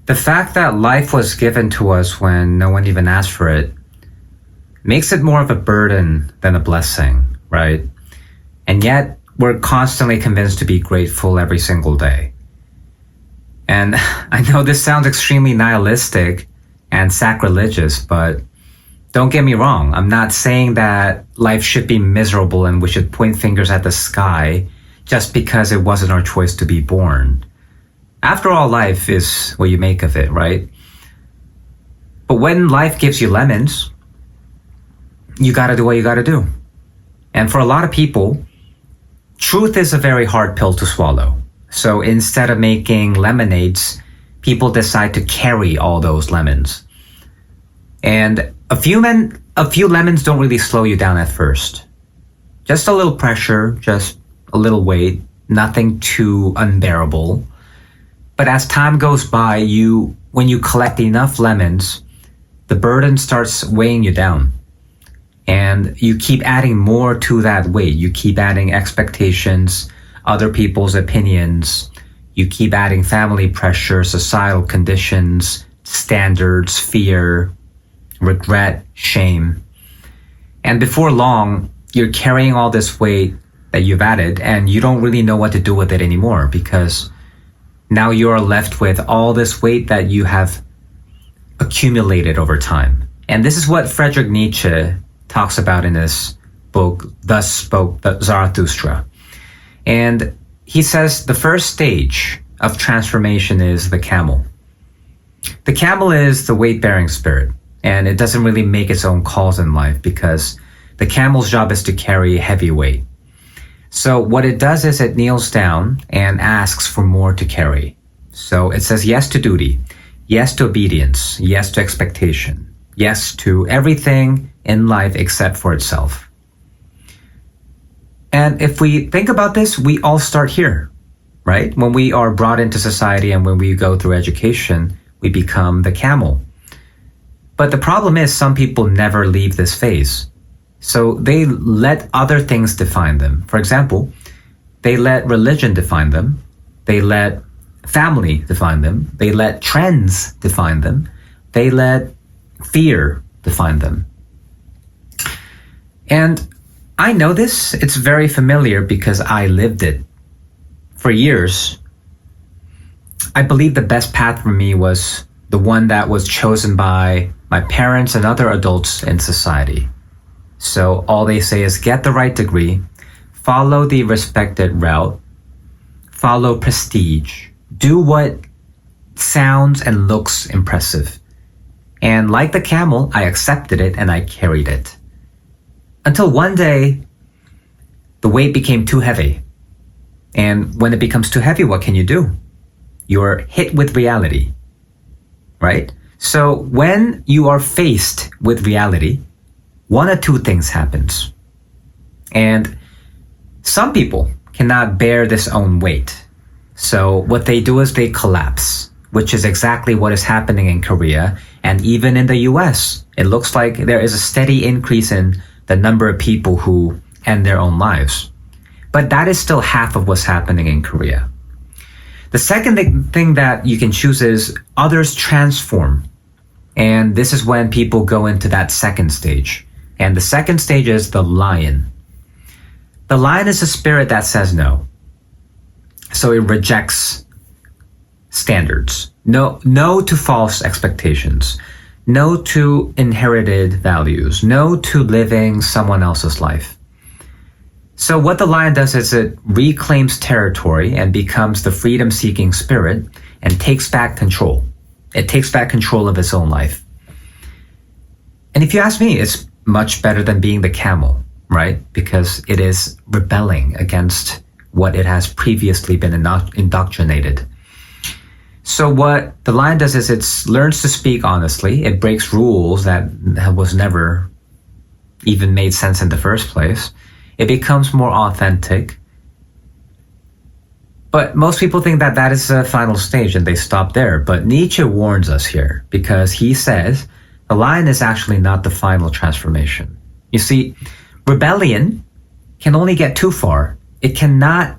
The fact that life was given to us when no one even asked for it makes it more of a burden than a blessing, right? And yet, we're constantly convinced to be grateful every single day. And I know this sounds extremely nihilistic and sacrilegious, but don't get me wrong. I'm not saying that life should be miserable and we should point fingers at the sky just because it wasn't our choice to be born. After all, life is what you make of it, right? But when life gives you lemons, you gotta do what you gotta do. And for a lot of people, truth is a very hard pill to swallow. So instead of making lemonades, people decide to carry all those lemons. And a few lemons don't really slow you down at first. Just a little pressure, just a little weight, nothing too unbearable. But as time goes by, when you collect enough lemons, the burden starts weighing you down. And you keep adding more to that weight. You keep adding expectations, other people's opinions. You keep adding family pressure, societal conditions, standards, fear, regret, shame. And before long, you're carrying all this weight that you've added and you don't really know what to do with it anymore because now you are left with all this weight that you have accumulated over time. And this is what Friedrich Nietzsche talks about in his book, Thus Spoke Zarathustra. And he says the first stage of transformation is the camel. The camel is the weight-bearing spirit, and it doesn't really make its own calls in life because the camel's job is to carry heavy weight. So what it does is it kneels down and asks for more to carry. So it says yes to duty, yes to obedience, yes to expectation, yes to everything in life except for itself. And if we think about this, we all start here, right? When we are brought into society and when we go through education, we become the camel. But the problem is some people never leave this phase. So they let other things define them. For example, they let religion define them. They let family define them. They let trends define them. They let fear define them. And I know this, it's very familiar because I lived it. For years, I believe the best path for me was the one that was chosen by my parents and other adults in society. So all they say is get the right degree, follow the respected route, follow prestige, do what sounds and looks impressive. And like the camel, I accepted it and I carried it. Until one day, the weight became too heavy. And when it becomes too heavy, what can you do? You're hit with reality, right? So when you are faced with reality, one of two things happens. And some people cannot bear this own weight. So what they do is they collapse, which is exactly what is happening in Korea. And even in the US, it looks like there is a steady increase in the number of people who end their own lives. But that is still half of what's happening in Korea. The second thing that you can choose is others transform. And this is when people go into that second stage. And the second stage is the lion. The lion is a spirit that says no. So it rejects standards. No to false expectations. No to inherited values. No to living someone else's life. So what the lion does is it reclaims territory and becomes the freedom-seeking spirit and takes back control. It takes back control of its own life. And if you ask me, it's much better than being the camel, right? Because it is rebelling against what it has previously been indoctrinated. So what the lion does is it learns to speak honestly. It breaks rules that was never even made sense in the first place. It becomes more authentic. But most people think that that is the final stage and they stop there. But Nietzsche warns us here because he says the lion is actually not the final transformation. You see, rebellion can only get too far. It cannot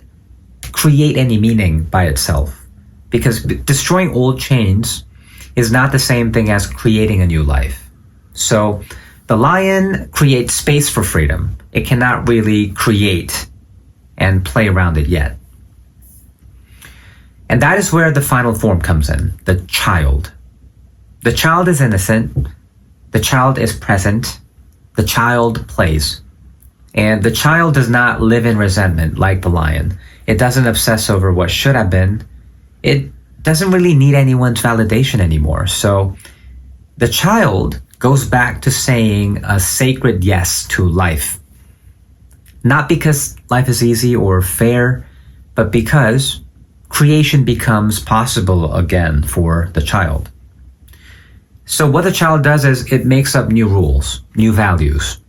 create any meaning by itself because destroying old chains is not the same thing as creating a new life. So the lion creates space for freedom. It cannot really create and play around it yet. And that is where the final form comes in, the child. The child is innocent. The child is present. The child plays. And the child does not live in resentment like the lion. It doesn't obsess over what should have been. It doesn't really need anyone's validation anymore. So the child goes back to saying a sacred yes to life. Not because life is easy or fair, but because creation becomes possible again for the child. So what the child does is it makes up new rules, new values.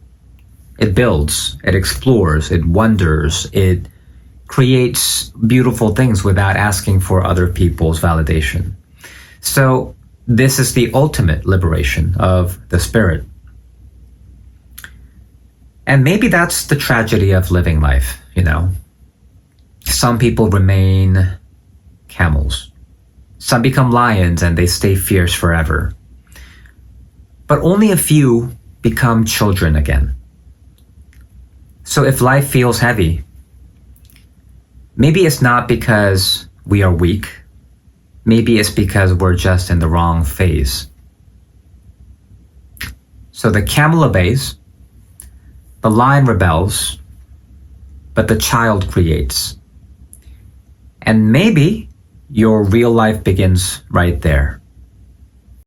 It builds, it explores, it wonders, it creates beautiful things without asking for other people's validation. So this is the ultimate liberation of the spirit. And maybe that's the tragedy of living life, you know. Some people remain camels. Some become lions and they stay fierce forever. But only a few become children again. So if life feels heavy, maybe it's not because we are weak. Maybe it's because we're just in the wrong phase. So the camel obeys, the lion rebels, but the child creates. And maybe your real life begins right there.